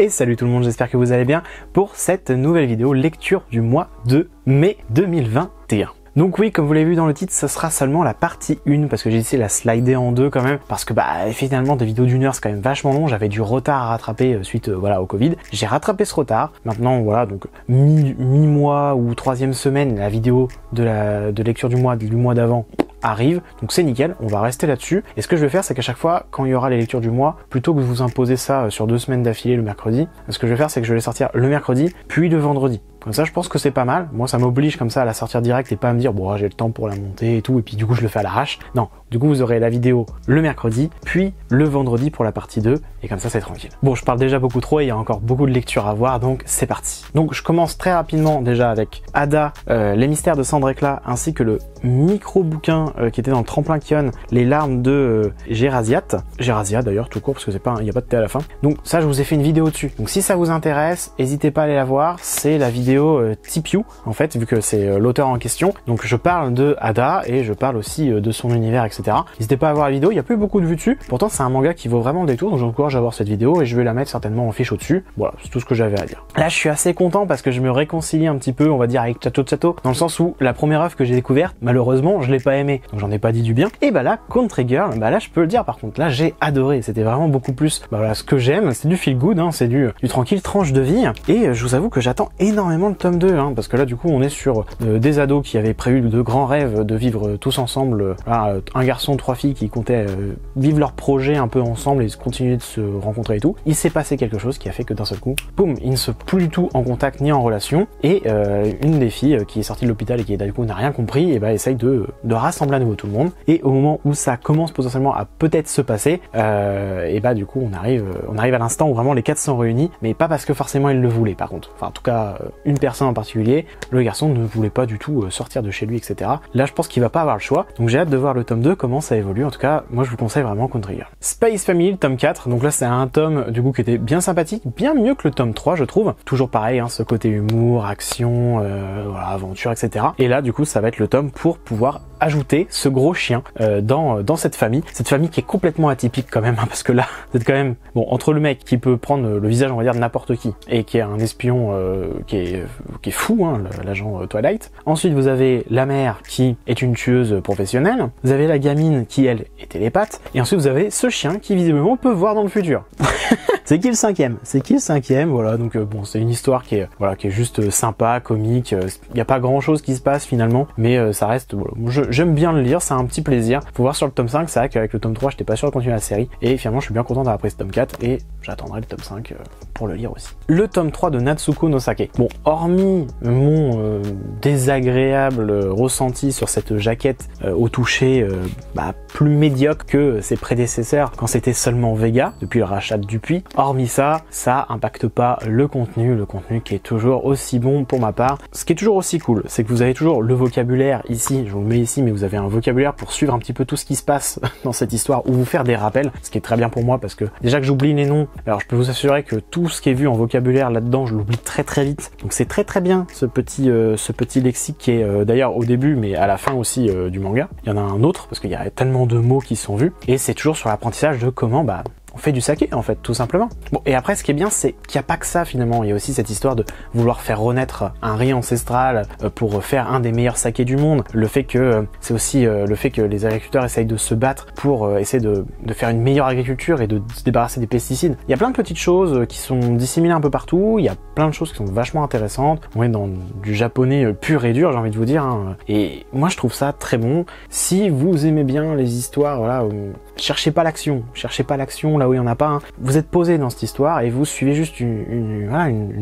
Et salut tout le monde, j'espère que vous allez bien pour cette nouvelle vidéo lecture du mois de mai 2021. Donc oui, comme vous l'avez vu dans le titre, ce sera seulement la partie 1 parce que j'ai essayé de la slider en deux quand même parce que finalement des vidéos d'1 heure c'est quand même vachement long, j'avais du retard à rattraper suite au Covid. J'ai rattrapé ce retard. Maintenant voilà, donc mi-mois ou 3e semaine, la vidéo de lecture du mois d'avant arrive, donc c'est nickel, on va rester là-dessus. Et ce que je vais faire, c'est qu'à chaque fois, quand il y aura les lectures du mois, plutôt que de vous imposer ça sur 2 semaines d'affilée le mercredi, ce que je vais faire, c'est que je vais les sortir le mercredi, puis le vendredi. Comme ça, je pense que c'est pas mal. Moi, ça m'oblige comme ça à la sortir direct et pas à me dire, bon, j'ai le temps pour la monter et tout, et puis du coup, je le fais à l'arrache. Non, du coup, vous aurez la vidéo le mercredi, puis le vendredi pour la partie 2, et comme ça, c'est tranquille. Bon, je parle déjà beaucoup trop et il y a encore beaucoup de lectures à voir, donc c'est parti. Donc, je commence très rapidement déjà avec Ada, Les mystères de Sandrekla, ainsi que le micro-bouquin qui était dans le tremplin Kion, Les larmes de Gérasia d'ailleurs, tout court, parce que il n'y a pas de T à la fin. Donc ça, je vous ai fait une vidéo dessus. Donc si ça vous intéresse, n'hésitez pas à aller la voir. C'est la vidéo Tipiu, en fait, vu que c'est l'auteur en question. Donc je parle de Ada et je parle aussi de son univers, etc. N'hésitez pas à voir la vidéo, il n'y a plus beaucoup de vues dessus. Pourtant, c'est un manga qui vaut vraiment le détour, donc j'encourage à voir cette vidéo et je vais la mettre certainement en fiche au-dessus. Voilà, c'est tout ce que j'avais à dire. Là, je suis assez content parce que je me réconcilie un petit peu, on va dire, avec Chato, dans le sens où la première œuvre que j'ai découverte, malheureusement, je l'ai pas aimée, donc j'en ai pas dit du bien. Et là, Country Girl, là, je peux le dire, par contre, là, j'ai adoré. C'était vraiment beaucoup plus, voilà, ce que j'aime, c'est du feel good, hein, c'est du tranquille tranche de vie. Et je vous avoue que j'attends énormément le tome 2, hein, parce que là, du coup, on est sur des ados qui avaient prévu de grands rêves de vivre tous ensemble, un garçon, 3 filles qui comptaient vivre leur projet un peu ensemble et continuer de se rencontrer et tout. Il s'est passé quelque chose qui a fait que d'un seul coup, boum, ils ne sont plus du tout en contact ni en relation. Et une des filles qui est sortie de l'hôpital et qui du coup n'a rien compris, et essaye de rassembler à nouveau tout le monde. Et au moment où ça commence potentiellement à peut-être se passer, du coup on arrive à l'instant où vraiment les 4 sont réunis, mais pas parce que forcément ils le voulaient par contre. Enfin en tout cas une personne en particulier, le garçon ne voulait pas du tout sortir de chez lui, etc. Là je pense qu'il va pas avoir le choix, donc j'ai hâte de voir le tome 2, comment ça évolue. En tout cas moi je vous conseille vraiment Country Girl. Space Family, tome 4, donc là c'est un tome du coup qui était bien sympathique, bien mieux que le tome 3 je trouve. Toujours pareil, hein, ce côté humour, action, aventure, etc. Et là du coup ça va être le tome pour pouvoir ajouter ce gros chien dans cette famille qui est complètement atypique quand même, hein, parce que là c'est quand même bon, entre le mec qui peut prendre le visage on va dire de n'importe qui et qui est un espion qui est fou, hein, l'agent Twilight. Ensuite vous avez la mère qui est une tueuse professionnelle, vous avez la gamine qui elle est télépathe, et ensuite vous avez ce chien qui visiblement peut voir dans le futur. C'est qui le 5e? Voilà, donc bon, c'est une histoire qui est juste sympa, comique. Il n'y a pas grand chose qui se passe finalement, mais ça reste, voilà, j'aime bien le lire, c'est un petit plaisir. Faut voir sur le tome 5, c'est vrai qu'avec le tome 3 j'étais pas sûr de continuer la série, et finalement je suis bien content d'avoir pris ce tome 4 et j'attendrai le tome 5 pour le lire aussi. Le tome 3 de Natsuko no Sake. Bon, hormis mon désagréable ressenti sur cette jaquette au toucher plus médiocre que ses prédécesseurs quand c'était seulement Vega depuis le rachat de Dupuis, hormis ça impacte pas le contenu qui est toujours aussi bon pour ma part. Ce qui est toujours aussi cool, c'est que vous avez toujours le vocabulaire ici, je vous le mets ici, mais vous avez un vocabulaire pour suivre un petit peu tout ce qui se passe dans cette histoire ou vous faire des rappels, ce qui est très bien pour moi parce que déjà que j'oublie les noms, alors je peux vous assurer que tout ce qui est vu en vocabulaire là-dedans, je l'oublie très très vite. Donc c'est très très bien ce petit lexique qui est d'ailleurs au début mais à la fin aussi du manga. Il y en a un autre parce qu'il y a tellement de mots qui sont vus et c'est toujours sur l'apprentissage de comment on fait du saké en fait, tout simplement. Bon, et après ce qui est bien, c'est qu'il n'y a pas que ça finalement, il y a aussi cette histoire de vouloir faire renaître un riz ancestral pour faire un des meilleurs sakés du monde. Le fait que c'est aussi le fait que les agriculteurs essayent de se battre pour essayer de faire une meilleure agriculture et de se débarrasser des pesticides. Il y a plein de petites choses qui sont disséminées un peu partout, il y a plein de choses qui sont vachement intéressantes. On est dans du japonais pur et dur, j'ai envie de vous dire, hein. Et moi je trouve ça très bon. Si vous aimez bien les histoires, voilà, cherchez pas l'action là où il y en a pas, hein. Vous êtes posé dans cette histoire et vous suivez juste une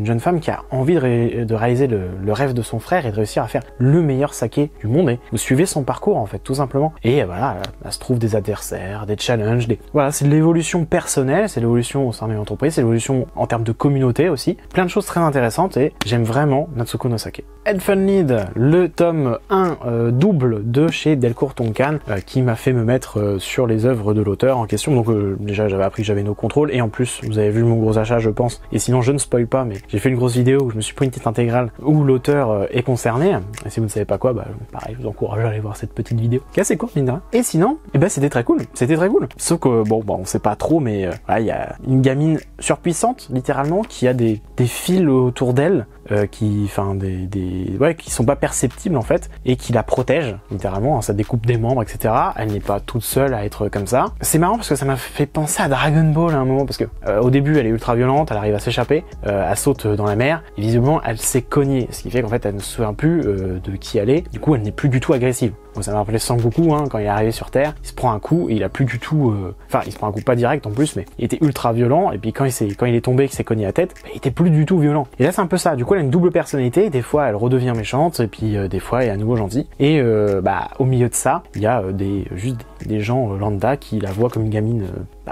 jeune femme qui a envie de réaliser le rêve de son frère et de réussir à faire le meilleur saké du monde, et vous suivez son parcours en fait, tout simplement. Et voilà, elle se trouve des adversaires, des challenges, voilà, c'est de l'évolution personnelle, c'est l'évolution au sein de l'entreprise, c'est l'évolution en termes de communauté aussi, plein de choses très intéressantes et j'aime vraiment Natsuko no Sake. Elfenlied, le tome 1 double de chez Delcourt Tonkan qui m'a fait me mettre sur les œuvres livre de l'auteur en question. Donc déjà j'avais appris que j'avais No Control, et en plus vous avez vu mon gros achat je pense, et sinon je ne spoil pas, mais j'ai fait une grosse vidéo où je me suis pris une petite intégrale où l'auteur est concerné, et si vous ne savez pas quoi, bah pareil, je vous encourage à aller voir cette petite vidéo qui est assez courte mine de rien. Et sinon, et ben c'était très cool, sauf que bon on sait pas trop, mais il y a une gamine surpuissante littéralement qui a des fils autour d'elle qui sont pas perceptibles en fait, et qui la protège littéralement, hein, ça découpe des membres etc. Elle n'est pas toute seule à être comme ça. C'est marrant parce que ça m'a fait penser à Dragon Ball à un moment, parce que au début elle est ultra violente, elle arrive à s'échapper, elle saute dans la mer, et visiblement elle s'est cognée, ce qui fait qu'en fait elle ne se souvient plus de qui elle est, du coup elle n'est plus du tout agressive. Bon, ça m'a rappelé Sangoku, hein, quand il est arrivé sur Terre, il se prend un coup et il a plus du tout, il se prend un coup pas direct en plus, mais il était ultra violent, et puis quand il est tombé, qu'il s'est cogné la tête, il était plus du tout violent. Et là c'est un peu ça, du coup elle a une double personnalité, des fois elle redevient méchante, et puis des fois elle est à nouveau gentille, et au milieu de ça, il y a juste des gens lambda qui la voient comme une gamine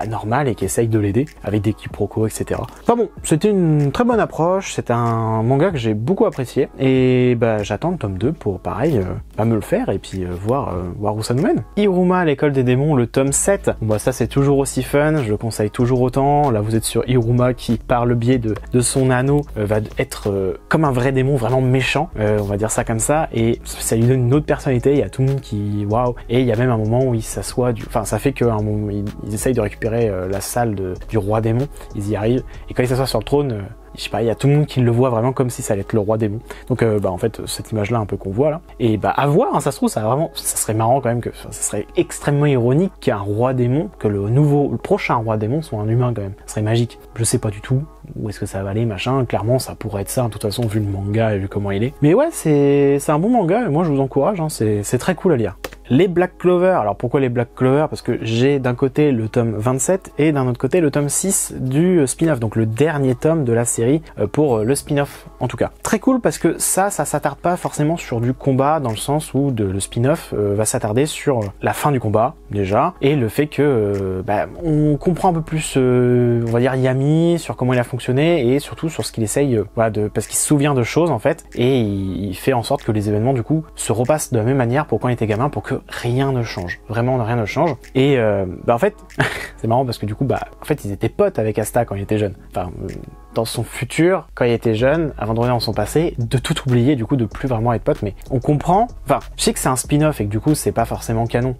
normale et qui essayent de l'aider avec des quiproquos etc. Enfin bon, c'était une très bonne approche, c'est un manga que j'ai beaucoup apprécié, et j'attends le tome 2 pour pareil me le faire, et puis voir où ça nous mène. Iruma, l'école des démons, le tome 7. Ça c'est toujours aussi fun, je le conseille toujours autant. Là vous êtes sur Iruma qui par le biais de son anneau va être comme un vrai démon, vraiment méchant, on va dire ça comme ça, et ça lui donne une autre personnalité, il y a tout le monde qui waouh, et il y a même un moment où il s'assoit, ça fait qu'à un moment ils essayent de récupérer la salle du roi démon, ils y arrivent, et quand il s'assoit sur le trône, je sais pas, il y a tout le monde qui le voit vraiment comme si ça allait être le roi démon. Donc en fait cette image là un peu qu'on voit là, et à voir, hein, ça se trouve ça serait marrant quand même, que ça serait extrêmement ironique qu'un roi démon, que le prochain roi démon soit un humain quand même, ça serait magique. Je sais pas du tout où est-ce que ça va aller machin, clairement ça pourrait être ça de toute façon vu le manga et vu comment il est, mais ouais c'est un bon manga, et moi je vous encourage, hein, c'est très cool à lire. Les Black Clover, alors pourquoi les Black Clover? Parce que j'ai d'un côté le tome 27 et d'un autre côté le tome 6 du spin-off, donc le dernier tome de la série pour le spin-off en tout cas. Très cool parce que ça s'attarde pas forcément sur du combat, dans le sens où le spin-off va s'attarder sur la fin du combat déjà, et le fait que on comprend un peu plus on va dire Yami, sur comment il a fonctionné, et surtout sur ce qu'il essaye parce qu'il se souvient de choses en fait, et il fait en sorte que les événements du coup se repassent de la même manière pour quand il était gamin, pour que rien ne change, vraiment rien ne change. Et en fait c'est marrant parce que du coup en fait ils étaient potes avec Asta quand il était jeune, enfin dans son futur, quand il était jeune, avant de revenir dans son passé, de tout oublier, du coup de plus vraiment être potes. Mais on comprend, enfin je sais que c'est un spin-off et que du coup c'est pas forcément canon,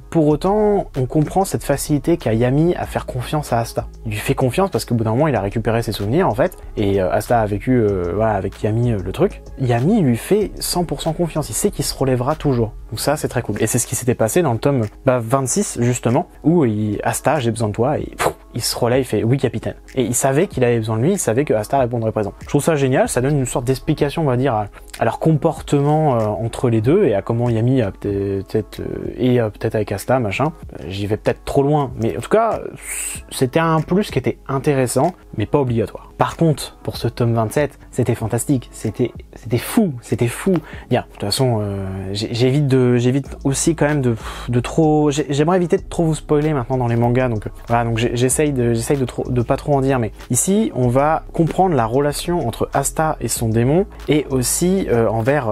pour autant on comprend cette facilité qu'a Yami à faire confiance à Asta. Il lui fait confiance parce qu'au bout d'un moment il a récupéré ses souvenirs en fait, et Asta a vécu avec Yami le truc. Yami lui fait 100% confiance, il sait qu'il se relèvera toujours. Donc ça c'est très cool, et c'est ce qui s'était passé dans le tome 26 justement, où Asta, j'ai besoin de toi, et il se relève, il fait oui capitaine, et il savait qu'il avait besoin de lui, il savait que Asta répondrait présent. Je trouve ça génial, ça donne une sorte d'explication on va dire à leur comportement entre les deux, et à comment Yami a peut-être avec Asta machin. J'y vais peut-être trop loin, mais en tout cas c'était un plus qui était intéressant mais pas obligatoire. Par contre pour ce tome 27 c'était fantastique, c'était fou. Bien, de toute façon j'évite aussi quand même de trop, j'aimerais éviter de trop vous spoiler maintenant dans les mangas, donc voilà, donc j'essaye de pas trop en dire, mais ici on va comprendre la relation entre Asta et son démon, et aussi envers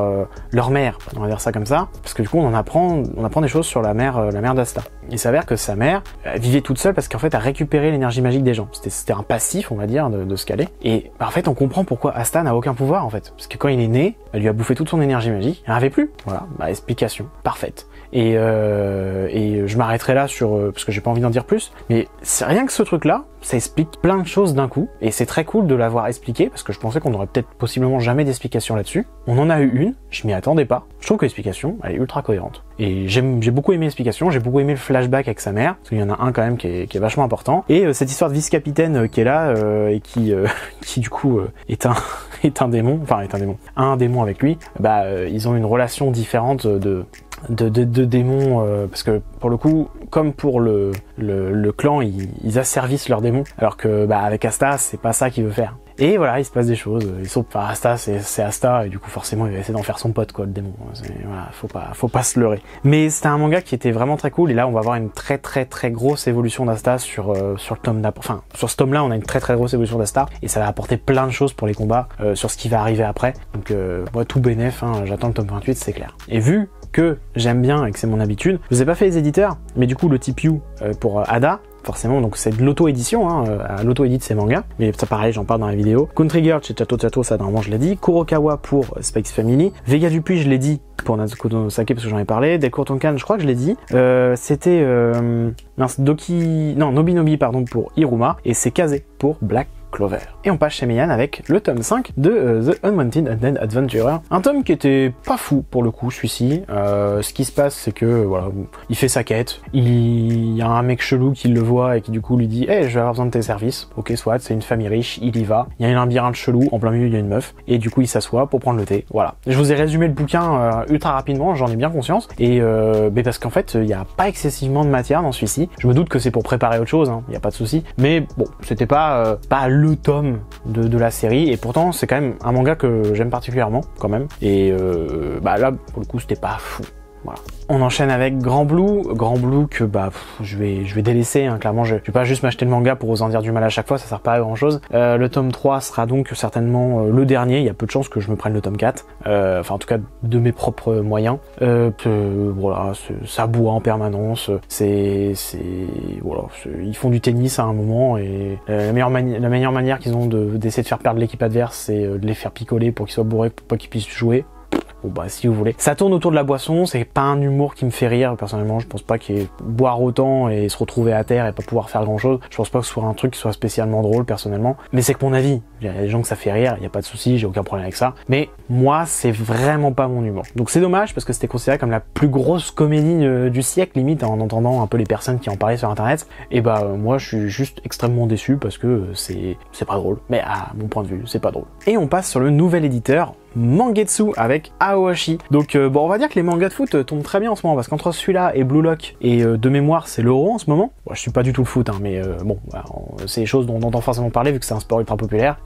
leur mère, on va dire ça comme ça, parce que du coup on apprend des choses sur la mère d'Asta. Il s'avère que sa mère vivait toute seule parce qu'en fait elle récupérait l'énergie magique des gens, c'était un passif on va dire de ce qu'elle est, et en fait on comprend pourquoi Asta n'a aucun pouvoir en fait, parce que quand il est né, elle lui a bouffé toute son énergie magique, elle n'en avait plus. Voilà, explication parfaite. Et je m'arrêterai là parce que j'ai pas envie d'en dire plus, mais c'est rien que ce truc là, ça explique plein de choses d'un coup, et c'est très cool de l'avoir expliqué, parce que je pensais qu'on aurait peut-être possiblement jamais d'explication là-dessus. On en a eu une, je m'y attendais pas. Je trouve que l'explication, elle est ultra cohérente. Et j'ai beaucoup aimé l'explication, j'ai beaucoup aimé le flashback avec sa mère, parce qu'il y en a un quand même qui est vachement important. Et cette histoire de vice-capitaine qui est là, et qui du coup est un démon, un démon avec lui, ils ont une relation différente de démons, parce que pour le coup, comme pour le clan, ils asservissent leurs démons, alors que avec Asta c'est pas ça qu'il veut faire. Et voilà, il se passe des choses. Asta, c'est Asta, et du coup forcément il va essayer d'en faire son pote quoi, le démon. Voilà, faut pas se leurrer. Mais c'était un manga qui était vraiment très cool, et là on va avoir une très grosse évolution d'Asta sur le tome d'après. Enfin, sur ce tome là on a une très grosse évolution d'Asta, et ça va apporter plein de choses pour les combats, sur ce qui va arriver après. Donc moi tout bénef, j'attends le tome 28, c'est clair. Et vu que j'aime bien et que c'est mon habitude. Je vous ai pas fait les éditeurs, mais du coup le TPU pour Ada, forcément, donc c'est de l'auto-édition, hein, l'auto-édite ces mangas, mais ça pareil, j'en parle dans la vidéo. Country Girl chez Chato Chato, ça normalement je l'ai dit. Kurokawa pour Spikes Family. Vega Dupuis, je l'ai dit pour Natsuko no Sake parce que j'en ai parlé. Delcourt Tonkan, je crois que je l'ai dit. C'était Nobi Nobi pardon pour Iruma, et c'est Kaze pour Black Clover. Et on passe chez Meian avec le tome 5 de The Unwanted Undead Adventurer. Un tome qui était pas fou pour le coup, celui-ci. Ce qui se passe, c'est que voilà, il fait sa quête. Il y a un mec chelou qui le voit et qui du coup lui dit hey, je vais avoir besoin de tes services. Ok, soit, c'est une famille riche, il y va. Il y a un labyrinthe chelou, en plein milieu il y a une meuf. Et du coup il s'assoit pour prendre le thé. Voilà. Je vous ai résumé le bouquin ultra rapidement, j'en ai bien conscience. Et mais parce qu'en fait, il n'y a pas excessivement de matière dans celui-ci. Je me doute que c'est pour préparer autre chose, il n'y a pas de souci. Mais bon, c'était pas le tome de la série, et pourtant c'est quand même un manga que j'aime particulièrement quand même, et là pour le coup c'était pas fou. Voilà. On enchaîne avec Grand Blue que je vais délaisser, hein, clairement je vais pas juste m'acheter le manga pour vous en dire du mal à chaque fois, ça sert pas à grand chose. Le tome 3 sera donc certainement le dernier, il y a peu de chances que je me prenne le tome 4, enfin en tout cas de mes propres moyens. Voilà, ça boit en permanence, voilà, ils font du tennis à un moment, et la meilleure manière qu'ils ont d'essayer de faire perdre l'équipe adverse, c'est de les faire picoler pour qu'ils soient bourrés, pour pas qu'ils puissent jouer. Bon bah si vous voulez. Ça tourne autour de la boisson, c'est pas un humour qui me fait rire, personnellement je pense pas qu'il y ait boire autant et se retrouver à terre et pas pouvoir faire grand chose. Je pense pas que ce soit un truc qui soit spécialement drôle personnellement, mais c'est que mon avis. Il y a des gens que ça fait rire, il y a pas de souci, j'ai aucun problème avec ça, mais moi c'est vraiment pas mon humour. Donc c'est dommage parce que c'était considéré comme la plus grosse comédie du siècle limite, en entendant un peu les personnes qui en parlaient sur internet, et moi je suis juste extrêmement déçu parce que c'est pas drôle, mais à mon point de vue c'est pas drôle. Et on passe sur le nouvel éditeur Mangetsu avec Aoashi. Donc on va dire que les mangas de foot tombent très bien en ce moment, parce qu'entre celui-là et Blue Lock, et de mémoire c'est l'Euro en ce moment. Bon, je suis pas du tout le foot, mais c'est des choses dont on entend forcément parler vu que c'est un sport ultra populaire.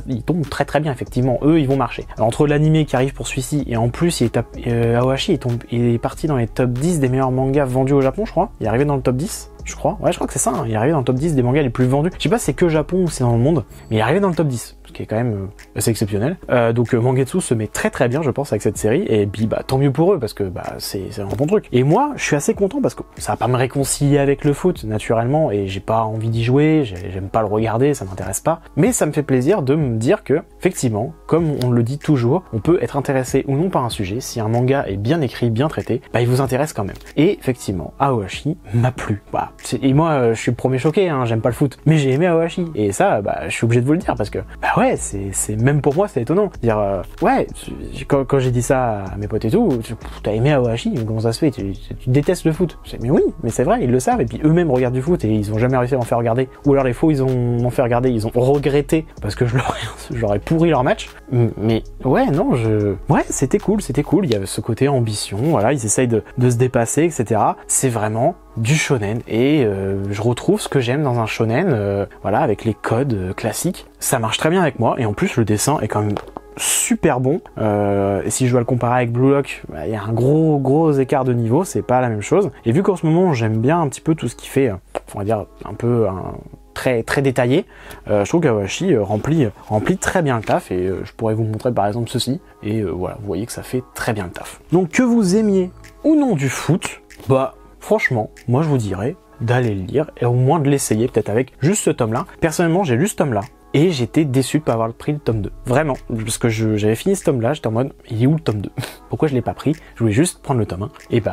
Il tombe très très bien effectivement. Eux ils vont marcher. Alors, entre l'animé qui arrive pour celui-ci et en plus Aoashi il est parti dans les top 10 des meilleurs mangas vendus au Japon, je crois. Il est arrivé dans le top 10. Je crois que c'est ça, il est arrivé dans le top 10 des mangas les plus vendus. Je sais pas si c'est que Japon ou c'est dans le monde, mais il est arrivé dans le top 10, ce qui est quand même assez exceptionnel. Donc Mangetsu se met très très bien, je pense, avec cette série, et puis tant mieux pour eux, parce que c'est un bon truc. Et moi, je suis assez content parce que ça va pas me réconcilier avec le foot, naturellement, et j'ai pas envie d'y jouer, j'aime pas le regarder, ça m'intéresse pas, mais ça me fait plaisir de me dire que, effectivement, comme on le dit toujours, on peut être intéressé ou non par un sujet, si un manga est bien écrit, bien traité, il vous intéresse quand même. Et effectivement, Aoashi m'a plu. Et moi, je suis le premier choqué, j'aime pas le foot, mais j'ai aimé Aoashi, et ça, je suis obligé de vous le dire, parce que, ouais, c'est même pour moi, c'est étonnant. Dire, quand j'ai dit ça à mes potes et tout, t'as aimé Aoashi, comment ça se fait, tu détestes le foot. Mais oui, mais c'est vrai, ils le savent, et puis eux-mêmes regardent du foot, et ils ont jamais réussi à en faire regarder. Ou alors les faux, ils m'ont fait regarder, ils ont regretté, parce que je leur ai pourri leur match. Mais ouais, non, ouais, c'était cool, il y avait ce côté ambition, voilà, ils essayent de se dépasser, etc. C'est vraiment du shonen, et je retrouve ce que j'aime dans un shonen, voilà, avec les codes classiques. Ça marche très bien avec moi, et en plus le dessin est quand même super bon, et si je dois le comparer avec Blue Lock, il y a un gros écart de niveau, c'est pas la même chose. Et vu qu'en ce moment j'aime bien un petit peu tout ce qui fait, on va dire un peu très très détaillé, je trouve qu'Aoashi remplit très bien le taf, et je pourrais vous montrer par exemple ceci, et voilà, vous voyez que ça fait très bien le taf. Donc que vous aimiez ou non du foot, franchement, moi je vous dirais d'aller le lire, et au moins de l'essayer, peut-être avec juste ce tome-là. Personnellement, j'ai lu ce tome-là, et j'étais déçu de pas avoir pris le tome 2. Vraiment, parce que j'avais fini ce tome-là, j'étais en mode, il est où le tome 2 ? Pourquoi je l'ai pas pris ? Je voulais juste prendre le tome 1. Et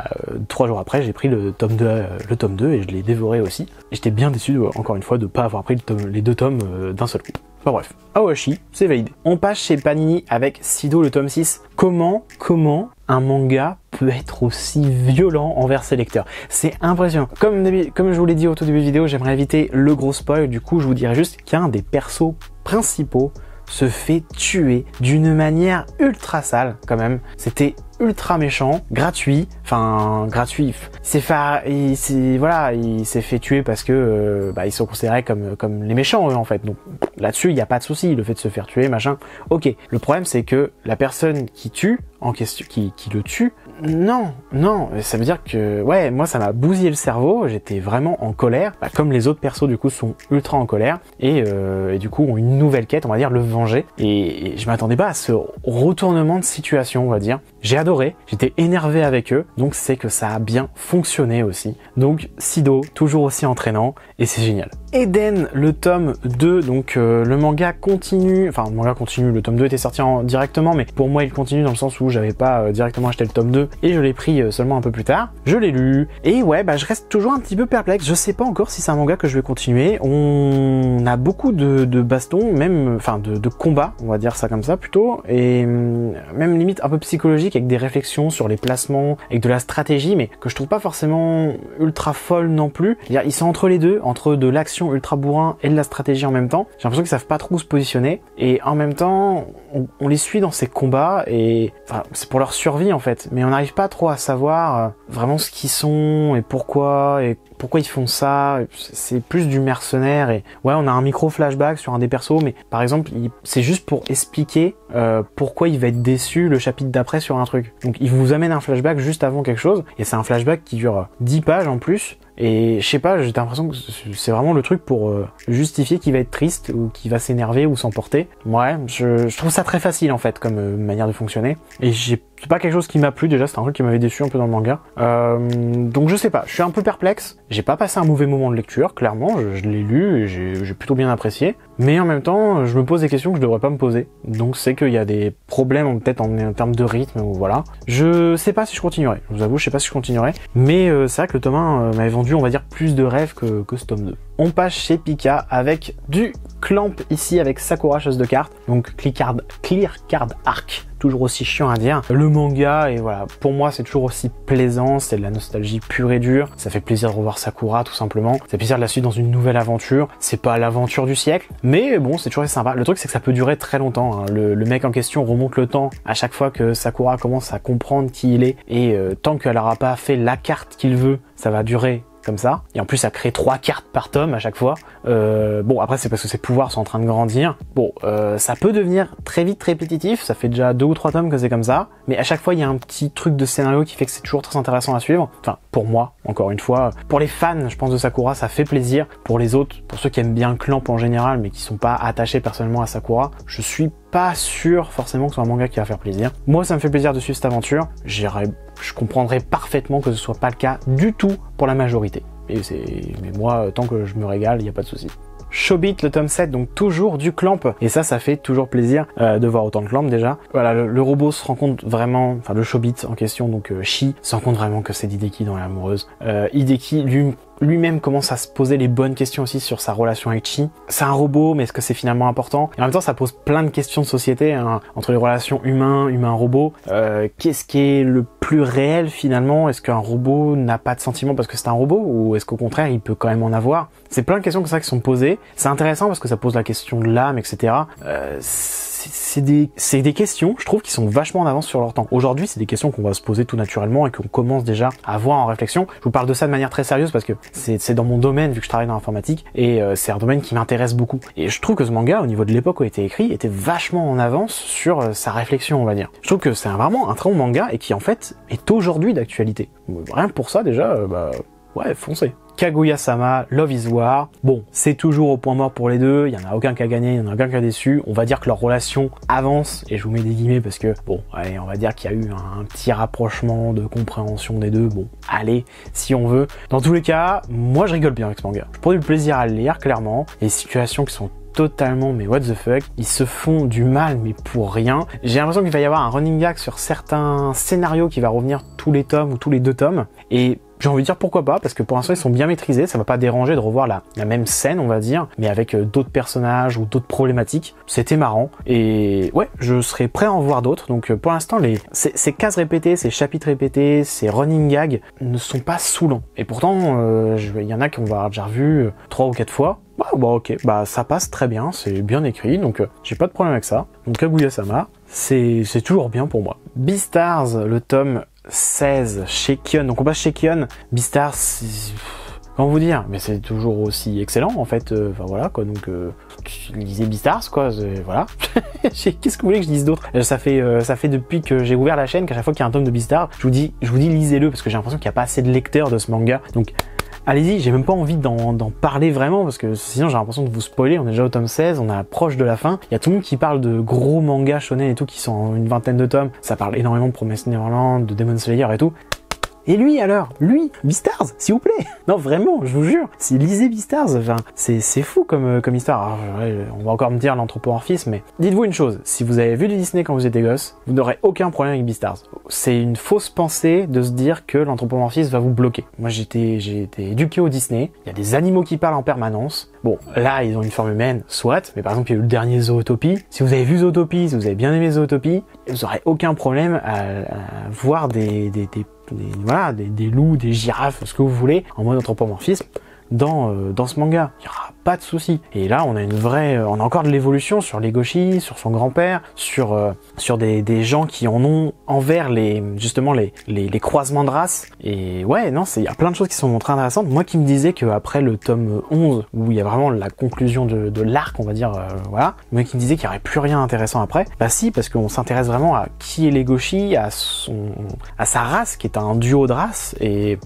3 jours après, j'ai pris le tome 2, et je l'ai dévoré aussi. Et j'étais bien déçu, encore une fois, de pas avoir pris les 2 tomes d'un seul coup. Enfin bref, Aoashi, c'est validé. On passe chez Panini avec Sido le tome 6. Comment un manga peut être aussi violent envers ses lecteurs? C'est impressionnant. Comme je vous l'ai dit au tout début de vidéo, j'aimerais éviter le gros spoil, du coup je vous dirais juste qu'un des persos principaux se fait tuer d'une manière ultra sale quand même. C'était ultra méchant, gratuit, il s'est fait tuer parce que ils sont considérés comme les méchants eux, en fait. Donc là-dessus, il n'y a pas de souci, le fait de se faire tuer, machin. OK. Le problème c'est que la personne qui tue en question qui le tue, non, ça veut dire que ouais, moi ça m'a bousillé le cerveau, j'étais vraiment en colère, comme les autres persos du coup sont ultra en colère et du coup ont une nouvelle quête, on va dire le venger, et je m'attendais pas à ce retournement de situation, on va dire. J'ai adoré, j'étais énervé avec eux, donc c'est que ça a bien fonctionné aussi. Donc Sido, toujours aussi entraînant, et c'est génial. Eden, le tome 2, donc le manga continue, enfin le manga continue, le tome 2 était sorti directement, mais pour moi il continue dans le sens où j'avais pas directement acheté le tome 2, et je l'ai pris seulement un peu plus tard. Je l'ai lu, et ouais, bah je reste toujours un petit peu perplexe, je sais pas encore si c'est un manga que je vais continuer. On a beaucoup de bastons, même, enfin de combats, on va dire ça comme ça plutôt, et même limite un peu psychologique, avec des réflexions sur les placements, avec de la stratégie, mais que je trouve pas forcément ultra folle non plus. Ils sont entre les deux, entre de l'action ultra bourrin et de la stratégie en même temps. J'ai l'impression qu'ils savent pas trop où se positionner, et en même temps on les suit dans ces combats, et enfin, c'est pour leur survie en fait, mais on n'arrive pas trop à savoir vraiment ce qu'ils sont et pourquoi ils font ça. C'est plus du mercenaire, et ouais, on a un micro flashback sur un des persos, mais par exemple c'est juste pour expliquer pourquoi il va être déçu le chapitre d'après sur un truc. Donc il vous amène un flashback juste avant quelque chose, et c'est un flashback qui dure 10 pages en plus. Et je sais pas, j'ai l'impression que c'est vraiment le truc pour justifier qu'il va être triste ou qu'il va s'énerver ou s'emporter. Ouais, je trouve ça très facile en fait comme manière de fonctionner. Et c'est pas quelque chose qui m'a plu déjà, c'est un truc qui m'avait déçu un peu dans le manga. Donc je sais pas, je suis un peu perplexe. J'ai pas passé un mauvais moment de lecture, clairement, je l'ai lu et j'ai plutôt bien apprécié. Mais en même temps, je me pose des questions que je devrais pas me poser. Donc c'est qu'il y a des problèmes peut-être en termes de rythme ou voilà. Je sais pas si je continuerai, je vous avoue, je sais pas si je continuerai. Mais c'est vrai que le tome 1 m'avait vendu, on va dire, plus de rêves que ce tome 2. On passe chez Pika avec du Clamp ici avec Sakura chose de cartes, donc Clear Card Arc, toujours aussi chiant à dire. Le manga, et voilà, pour moi c'est toujours aussi plaisant, c'est de la nostalgie pure et dure, ça fait plaisir de revoir Sakura tout simplement, ça fait plaisir de la suite dans une nouvelle aventure, c'est pas l'aventure du siècle, mais bon, c'est toujours sympa. Le truc c'est que ça peut durer très longtemps, hein. Le mec en question remonte le temps à chaque fois que Sakura commence à comprendre qui il est, et tant qu'elle aura pas fait la carte qu'il veut, ça va durer comme ça, et en plus ça crée 3 cartes par tome à chaque fois. Bon, après c'est parce que ses pouvoirs sont en train de grandir. Bon, ça peut devenir très vite répétitif, ça fait déjà 2 ou 3 tomes que c'est comme ça, mais à chaque fois il y a un petit truc de scénario qui fait que c'est toujours très intéressant à suivre. Enfin, pour moi, encore une fois, pour les fans, je pense, de Sakura, ça fait plaisir. Pour les autres, pour ceux qui aiment bien Clamp en général, mais qui sont pas attachés personnellement à Sakura, je suis pas sûr forcément que ce soit un manga qui va faire plaisir. Moi, ça me fait plaisir de suivre cette aventure. Je comprendrais parfaitement que ce soit pas le cas du tout pour la majorité. Mais moi, tant que je me régale, il n'y a pas de souci. Chobit, le tome 7, donc toujours du Clamp, et ça fait toujours plaisir de voir autant de Clamp déjà. Voilà, le robot se rend compte vraiment, enfin le Chobit en question, donc Shi, se rend compte vraiment que c'est Hideki dans l'amoureuse. Hideki lui-même commence à se poser les bonnes questions aussi sur sa relation avec Chi. C'est un robot, mais est-ce que c'est finalement important? Et en même temps, ça pose plein de questions de société, hein, entre les relations humain-robot. Qu'est-ce qui est le plus réel finalement? Est-ce qu'un robot n'a pas de sentiments parce que c'est un robot? Ou est-ce qu'au contraire, il peut quand même en avoir? C'est plein de questions comme ça qui sont posées. C'est intéressant parce que ça pose la question de l'âme, etc. C'est des questions, je trouve, qui sont vachement en avance sur leur temps. Aujourd'hui, c'est des questions qu'on va se poser tout naturellement et qu'on commence déjà à avoir en réflexion. Je vous parle de ça de manière très sérieuse parce que c'est dans mon domaine, vu que je travaille dans l'informatique, et c'est un domaine qui m'intéresse beaucoup. Et je trouve que ce manga, au niveau de l'époque où il était écrit, était vachement en avance sur sa réflexion, on va dire. Je trouve que c'est vraiment un très bon manga et qui, en fait, est aujourd'hui d'actualité. Rien que pour ça, déjà, ouais, foncez. Kaguya-sama, Love is War. Bon, c'est toujours au point mort pour les deux, il y en a aucun qui a gagné, il y en a aucun qui a déçu. On va dire que leur relation avance, et je vous mets des guillemets parce que, bon, allez, on va dire qu'il y a eu un petit rapprochement de compréhension des deux. Bon, allez, si on veut. Dans tous les cas, moi je rigole bien avec ce manga. Je prends du plaisir à le lire, clairement. Les situations qui sont totalement, mais what the fuck, ils se font du mal, mais pour rien. J'ai l'impression qu'il va y avoir un running gag sur certains scénarios qui va revenir tous les tomes ou tous les 2 tomes, et j'ai envie de dire pourquoi pas, parce que pour l'instant ils sont bien maîtrisés, ça va pas déranger de revoir la même scène, on va dire, mais avec d'autres personnages ou d'autres problématiques. C'était marrant, et ouais, je serais prêt à en voir d'autres. Donc pour l'instant, ces cases répétées, ces chapitres répétés, ces running gags ne sont pas saoulants. Et pourtant, il y en a qu'on va avoir déjà revu 3 ou 4 fois. Bah ok, bah ça passe très bien, c'est bien écrit, donc j'ai pas de problème avec ça. Donc Kaguya-sama, c'est toujours bien pour moi. Beastars, le tome 16 chez Kion. Donc on passe chez Kion. Beastars, comment vous dire, mais c'est toujours aussi excellent en fait. Enfin voilà quoi. Donc lisez Beastars quoi. Voilà. Qu'est-ce que vous voulez que je dise d'autre? Ça fait depuis que j'ai ouvert la chaîne qu'à chaque fois qu'il y a un tome de Beastars, je vous dis lisez-le parce que j'ai l'impression qu'il n'y a pas assez de lecteurs de ce manga. Donc allez-y, j'ai même pas envie d'en parler vraiment parce que sinon j'ai l'impression de vous spoiler. On est déjà au tome 16, on est proche de la fin. Il y a tout le monde qui parle de gros mangas shonen et tout qui sont en une vingtaine de tomes. Ça parle énormément de Promised Neverland, de Demon Slayer et tout. Et lui alors, lui, Beastars, s'il vous plaît. Non vraiment, je vous jure, si lisez Beastars, enfin, c'est fou comme histoire. Alors, on va encore me dire l'anthropomorphisme, mais dites-vous une chose, si vous avez vu du Disney quand vous étiez gosse, vous n'aurez aucun problème avec Beastars. C'est une fausse pensée de se dire que l'anthropomorphisme va vous bloquer. Moi j'ai été éduqué au Disney, il y a des animaux qui parlent en permanence. Bon, là ils ont une forme humaine, soit, mais par exemple il y a eu le dernier Zootopie. Si vous avez vu Zootopie, si vous avez bien aimé Zootopie, vous n'aurez aucun problème à voir des loups, des girafes, ce que vous voulez, en mode anthropomorphisme, dans ce manga. Il n'y aura pas de souci. Et là, on a encore de l'évolution sur les Goshi, sur son grand-père, sur des gens qui en ont envers les croisements de races. Et ouais, non, il y a plein de choses qui sont montrées intéressantes. Moi qui me disais qu'après le tome 11, où il y a vraiment la conclusion de l'arc, on va dire, voilà, moi qui me disais qu'il n'y aurait plus rien intéressant après, bah si, parce qu'on s'intéresse vraiment à qui est les Goshi, à sa race, qui est un duo de races, et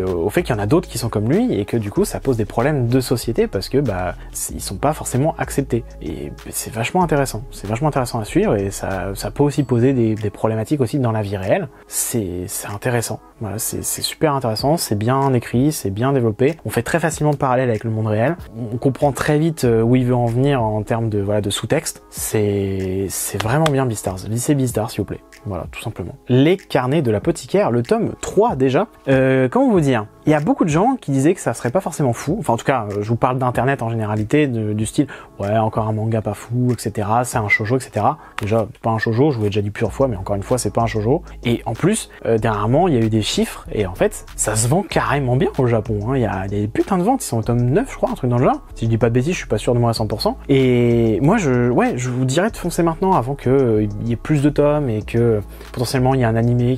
au fait qu'il y en a d'autres qui sont comme lui, et que du coup, ça pose des problèmes de société, parce que bah ils sont pas forcément acceptés. Et c'est vachement intéressant. C'est vachement intéressant à suivre, et ça peut aussi poser des problématiques aussi dans la vie réelle. C'est intéressant. Voilà, c'est super intéressant, c'est bien écrit, c'est bien développé. On fait très facilement de parallèles avec le monde réel. On comprend très vite où il veut en venir en termes de sous-texte. C'est vraiment bien Beastars. Lisez Beastars, s'il vous plaît. Voilà, tout simplement. Les carnets de l'apothicaire, le tome 3 déjà. Comment vous dire? Il y a beaucoup de gens qui disaient que ça serait pas forcément fou. Enfin, en tout cas, je vous parle d'internet en généralité, du style, ouais, encore un manga pas fou, etc. C'est un shoujo, etc. Déjà, c'est pas un shoujo, je vous l'ai déjà dit plusieurs fois, mais encore une fois, c'est pas un shoujo. Et en plus, dernièrement, il y a eu des chiffres, et en fait, ça se vend carrément bien au Japon. Hein. Il y a des putains de ventes, ils sont au tome 9, je crois, un truc dans le genre. Si je dis pas de bêtises, je suis pas sûr de moi à 100%. Et moi, je vous dirais de foncer maintenant avant qu'il y ait plus de tomes et que potentiellement il y a un animé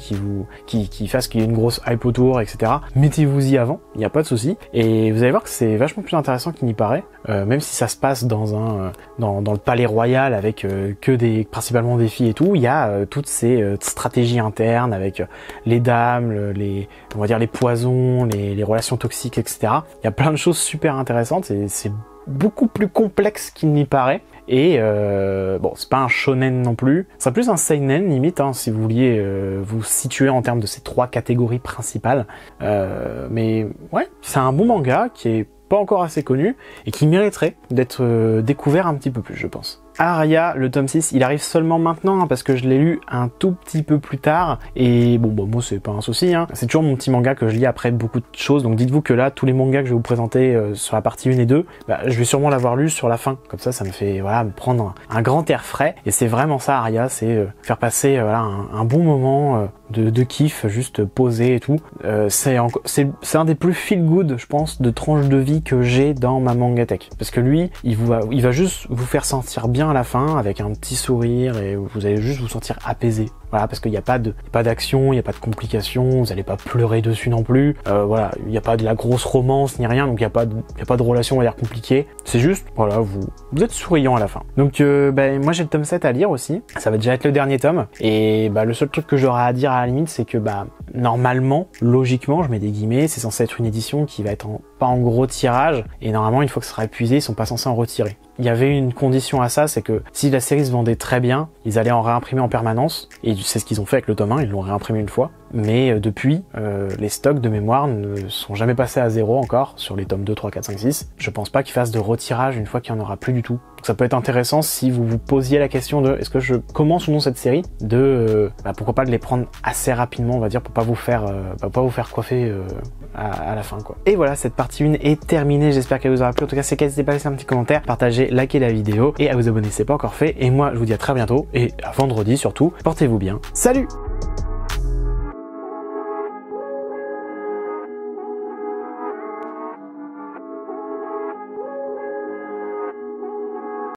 qui fasse qu'il y ait une grosse hype autour, etc. Mettez-vous-y avant, il n'y a pas de souci. Et vous allez voir que c'est vachement plus intéressant qu'il n'y paraît, même si ça se passe dans le palais royal avec principalement des filles et tout. Il y a toutes ces stratégies internes avec les dames, on va dire les poisons, les relations toxiques, etc. Il y a plein de choses super intéressantes et c'est beaucoup plus complexe qu'il n'y paraît. Et bon, c'est pas un shonen non plus, c'est plus un seinen limite, hein, si vous vouliez vous situer en termes de ces trois catégories principales. Mais ouais, c'est un bon manga qui est pas encore assez connu et qui mériterait d'être découvert un petit peu plus, je pense. Aria, le tome 6, il arrive seulement maintenant, hein, parce que je l'ai lu un tout petit peu plus tard, et bon, bah, moi c'est pas un souci, hein. C'est toujours mon petit manga que je lis après beaucoup de choses, donc dites-vous que là, tous les mangas que je vais vous présenter sur la partie 1 et 2, bah, je vais sûrement l'avoir lu sur la fin, comme ça me fait, voilà, me prendre un grand air frais, et c'est vraiment ça, Aria, c'est faire passer, voilà, un bon moment de kiff, juste posé et tout. C'est un des plus feel good, je pense, de tranches de vie que j'ai dans ma mangatech, parce que lui, il va juste vous faire sentir bien à la fin avec un petit sourire et vous allez juste vous sentir apaisé. Voilà, parce qu'il n'y a pas d'action, il n'y a pas de complications, vous n'allez pas pleurer dessus non plus. Voilà, il n'y a pas de la grosse romance ni rien, donc il n'y a pas de relation, on va dire, compliquée. C'est juste, voilà, vous êtes souriant à la fin. Donc, moi j'ai le tome 7 à lire aussi. Ça va déjà être le dernier tome. Et le seul truc que j'aurai à dire à la limite, c'est que normalement, logiquement, je mets des guillemets, c'est censé être une édition qui va être pas en gros tirage. Et normalement, une fois que ça sera épuisé, ils sont pas censés en retirer. Il y avait une condition à ça, c'est que si la série se vendait très bien, ils allaient en réimprimer en permanence, et c'est ce qu'ils ont fait avec le tome 1, ils l'ont réimprimé une fois, mais depuis, les stocks de mémoire ne sont jamais passés à 0 encore, sur les tomes 2, 3, 4, 5, 6. Je pense pas qu'ils fassent de retirage une fois qu'il y en aura plus du tout. Donc ça peut être intéressant si vous vous posiez la question de est-ce que je commence ou non cette série, pourquoi pas de les prendre assez rapidement, on va dire, pour pas vous faire coiffer à la fin, quoi. Et voilà, cette partie 1 est terminée, j'espère qu'elle vous aura plu. En tout cas, c'est qu'à n'hésitez pas à laisser un petit commentaire, partager, liker la vidéo et à vous abonner si c'est pas encore fait. Et moi, je vous dis à très bientôt et à vendredi surtout. Portez-vous bien. Salut!